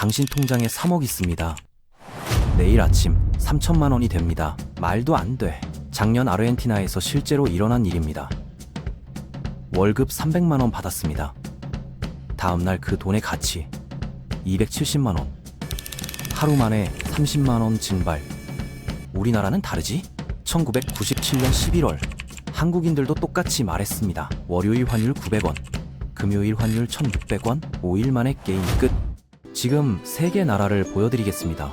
당신 통장에 3억 있습니다. 내일 아침 3천만 원이 됩니다. 말도 안 돼. 작년 아르헨티나에서 실제로 일어난 일입니다. 월급 300만 원 받았습니다. 다음날 그 돈의 가치 270만 원. 하루 만에 30만 원 증발. 우리나라는 다르지? 1997년 11월 한국인들도 똑같이 말했습니다. 월요일 환율 900원, 금요일 환율 1600원, 5일 만에 게임 끝. 지금 세 개 나라를 보여드리겠습니다.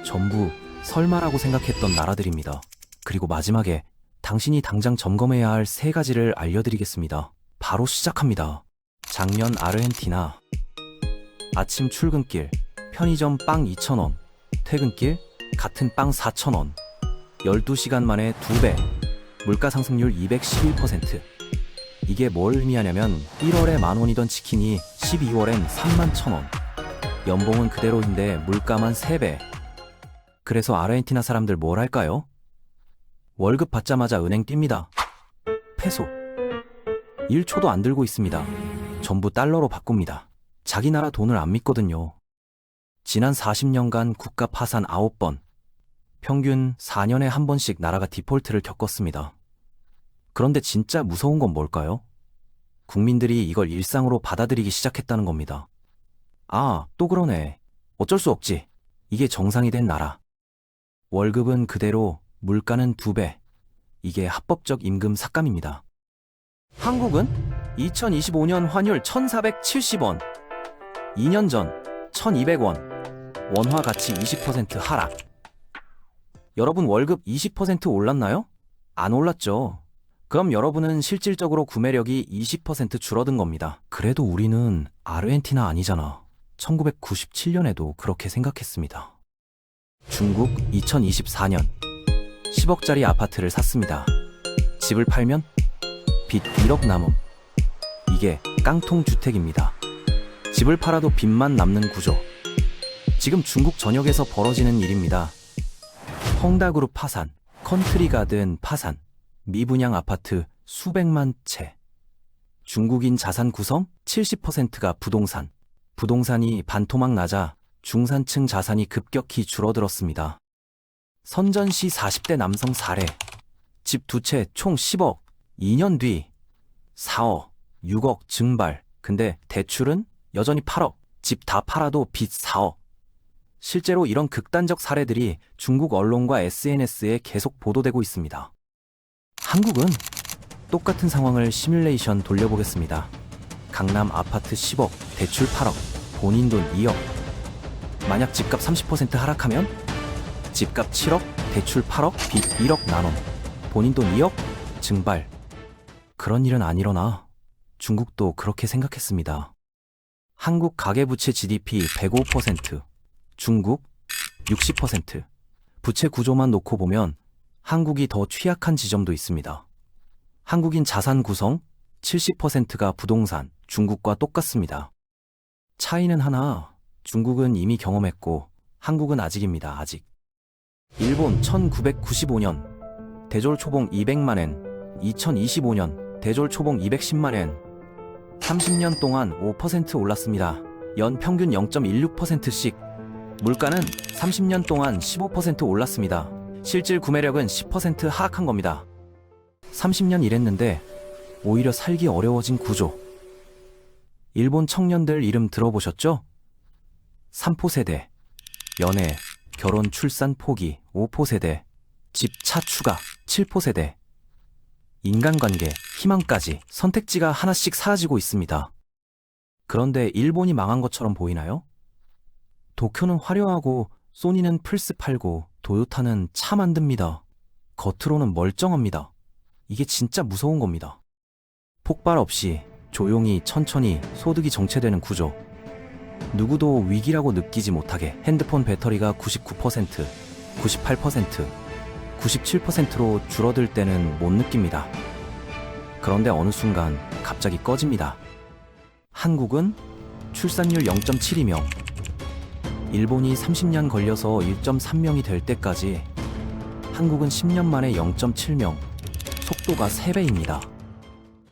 전부 설마라고 생각했던 나라들입니다. 그리고 마지막에 당신이 당장 점검해야 할 세 가지를 알려드리겠습니다. 바로 시작합니다. 작년 아르헨티나. 아침 출근길 편의점 빵 2,000원, 퇴근길 같은 빵 4,000원. 12시간 만에 2배. 물가 상승률 211%. 이게 뭘 의미하냐면 1월에 10,000원이던 치킨이 12월엔 31,000원. 연봉은 그대로인데 물가만 3배. 그래서 아르헨티나 사람들 뭘 할까요? 월급 받자마자 은행 띱니다. 페소. 1초도 안 들고 있습니다. 전부 달러로 바꿉니다. 자기 나라 돈을 안 믿거든요. 지난 40년간 국가 파산 9번. 평균 4년에 한 번씩 나라가 디폴트를 겪었습니다. 그런데 진짜 무서운 건 뭘까요? 국민들이 이걸 일상으로 받아들이기 시작했다는 겁니다. 아, 또 그러네. 어쩔 수 없지. 이게 정상이 된 나라. 월급은 그대로, 물가는 2배. 이게 합법적 임금 삭감입니다. 한국은 2025년 환율 1,470원. 2년 전 1,200원. 원화 가치 20% 하락. 여러분 월급 20% 올랐나요? 안 올랐죠. 그럼 여러분은 실질적으로 구매력이 20% 줄어든 겁니다. 그래도 우리는 아르헨티나 아니잖아. 1997년에도 그렇게 생각했습니다. 중국 2024년 10억짜리 아파트를 샀습니다. 집을 팔면 빚 1억 남음. 이게 깡통 주택입니다. 집을 팔아도 빚만 남는 구조. 지금 중국 전역에서 벌어지는 일입니다. 헝다그룹 파산, 컨트리가든 파산, 미분양 아파트 수백만 채. 중국인 자산 구성 70%가 부동산. 부동산이 반토막 나자 중산층 자산이 급격히 줄어들었습니다. 선전시 40대 남성 사례. 집 2채 총 10억. 2년 뒤 4억, 6억 증발. 근데 대출은 여전히 8억. 집 다 팔아도 빚 4억. 실제로 이런 극단적 사례들이 중국 언론과 SNS에 계속 보도되고 있습니다. 한국은 똑같은 상황을 시뮬레이션 돌려보겠습니다. 강남 아파트 10억, 대출 8억, 본인 돈 2억. 만약 집값 30% 하락하면 집값 7억, 대출 8억, 빚 1억 나눔, 본인 돈 2억, 증발. 그런 일은 안 일어나. 중국도 그렇게 생각했습니다. 한국 가계부채 GDP 105%, 중국 60%. 부채 구조만 놓고 보면 한국이 더 취약한 지점도 있습니다. 한국인 자산 구성 70%가 부동산, 중국과 똑같습니다. 차이는 하나, 중국은 이미 경험했고 한국은 아직입니다. 아직. 일본 1995년 대졸 초봉 200만엔, 2025년 대졸 초봉 210만엔. 30년 동안 5% 올랐습니다. 연 평균 0.16%씩. 물가는 30년 동안 15% 올랐습니다. 실질 구매력은 10% 하락한 겁니다. 30년 일했는데 오히려 살기 어려워진 구조. 일본 청년들 이름 들어보셨죠? 3포 세대, 연애, 결혼, 출산 포기, 5포 세대, 집, 차 추가, 7포 세대. 인간관계, 희망까지 선택지가 하나씩 사라지고 있습니다. 그런데 일본이 망한 것처럼 보이나요? 도쿄는 화려하고 소니는 플스 팔고 도요타는 차 만듭니다. 겉으로는 멀쩡합니다. 이게 진짜 무서운 겁니다. 폭발 없이 조용히 천천히 소득이 정체되는 구조. 누구도 위기라고 느끼지 못하게 핸드폰 배터리가 99%, 98%, 97%로 줄어들 때는 못 느낍니다. 그런데 어느 순간 갑자기 꺼집니다. 한국은 출산율 0.72명, 일본이 30년 걸려서 1.3명이 될 때까지 한국은 10년 만에 0.7명, 속도가 3배입니다.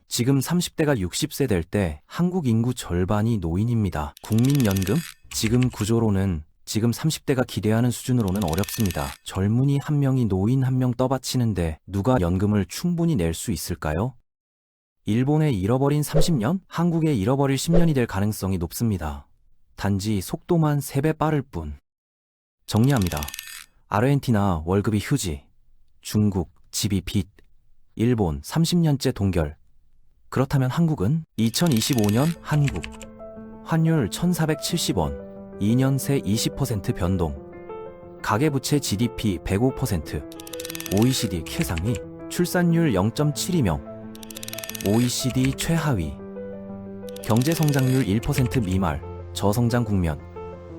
지금 30대가 60세 될 때 한국 인구 절반이 노인입니다. 국민연금 지금 구조로는 지금 30대가 기대하는 수준으로는 어렵습니다. 젊은이 한 명이 노인 한 명 떠받치는데 누가 연금을 충분히 낼 수 있을까요? 일본의 잃어버린 30년, 한국의 잃어버릴 10년이 될 가능성이 높습니다. 단지 속도만 3배 빠를 뿐. 정리합니다. 아르헨티나 월급이 휴지, 중국 집이 빚, 일본 30년째 동결. 그렇다면 한국은? 2025년 한국 환율 1470원, 2년 새 20% 변동, 가계부채 GDP 105%, OECD 최상위, 출산율 0.72명, OECD 최하위, 경제성장률 1% 미만, 저성장 국면,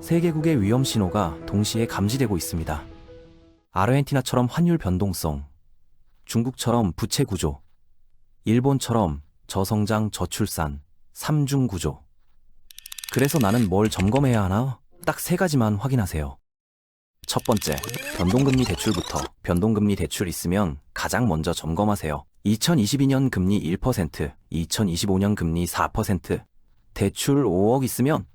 세계국의 위험 신호가 동시에 감지되고 있습니다. 아르헨티나처럼 환율 변동성, 중국처럼 부채 구조, 일본처럼 저성장 저출산, 3중 구조. 그래서 나는 뭘 점검해야 하나? 딱 3가지만 확인하세요. 첫 번째, 변동금리 대출부터. 변동금리 대출 있으면 가장 먼저 점검하세요. 2022년 금리 1%, 2025년 금리 4%, 대출 5억 있으면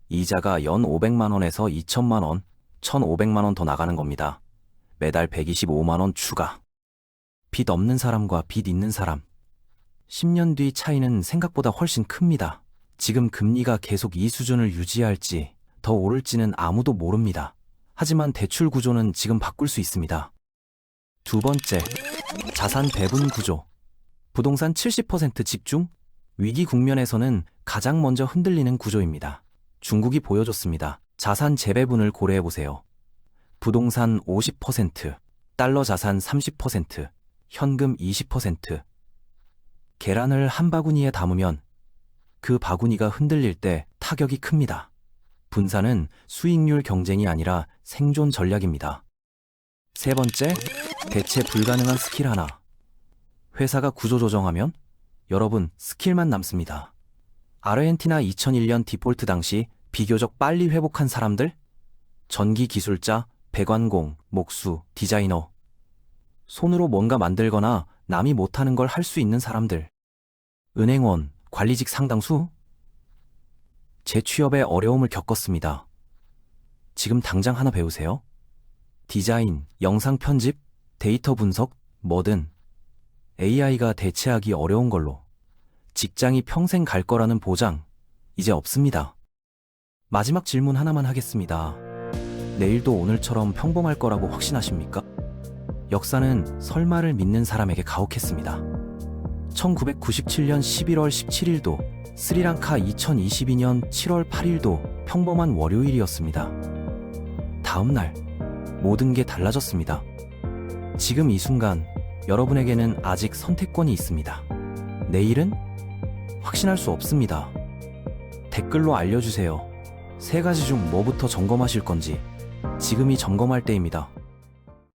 이자가 연 500만 원에서 2천만 원, 1,500만 원 더 나가는 겁니다. 매달 125만 원 추가. 빚 없는 사람과 빚 있는 사람. 10년 뒤 차이는 생각보다 훨씬 큽니다. 지금 금리가 계속 이 수준을 유지할지 더 오를지는 아무도 모릅니다. 하지만 대출 구조는 지금 바꿀 수 있습니다. 두 번째, 자산 배분 구조. 부동산 70% 집중? 위기 국면에서는 가장 먼저 흔들리는 구조입니다. 중국이 보여줬습니다. 자산 재배분을 고려해보세요. 부동산 50%, 달러 자산 30%, 현금 20%. 계란을 한 바구니에 담으면 그 바구니가 흔들릴 때 타격이 큽니다. 분산은 수익률 경쟁이 아니라 생존 전략입니다. 세 번째, 대체 불가능한 스킬 하나. 회사가 구조 조정하면 여러분 스킬만 남습니다. 아르헨티나 2001년 디폴트 당시 비교적 빨리 회복한 사람들? 전기 기술자, 배관공, 목수, 디자이너. 손으로 뭔가 만들거나 남이 못하는 걸 할 수 있는 사람들. 은행원, 관리직 상당수? 재취업에 어려움을 겪었습니다. 지금 당장 하나 배우세요. 디자인, 영상 편집, 데이터 분석, 뭐든 AI가 대체하기 어려운 걸로 직장이 평생 갈 거라는 보장 이제 없습니다. 마지막 질문 하나만 하겠습니다. 내일도 오늘처럼 평범할 거라고 확신하십니까? 역사는 설마를 믿는 사람에게 가혹했습니다. 1997년 11월 17일도 스리랑카 2022년 7월 8일도 평범한 월요일이었습니다. 다음 날 모든 게 달라졌습니다. 지금 이 순간 여러분에게는 아직 선택권이 있습니다. 내일은? 확신할 수 없습니다. 댓글로 알려주세요. 3가지 중 뭐부터 점검하실 건지. 지금이 점검할 때입니다.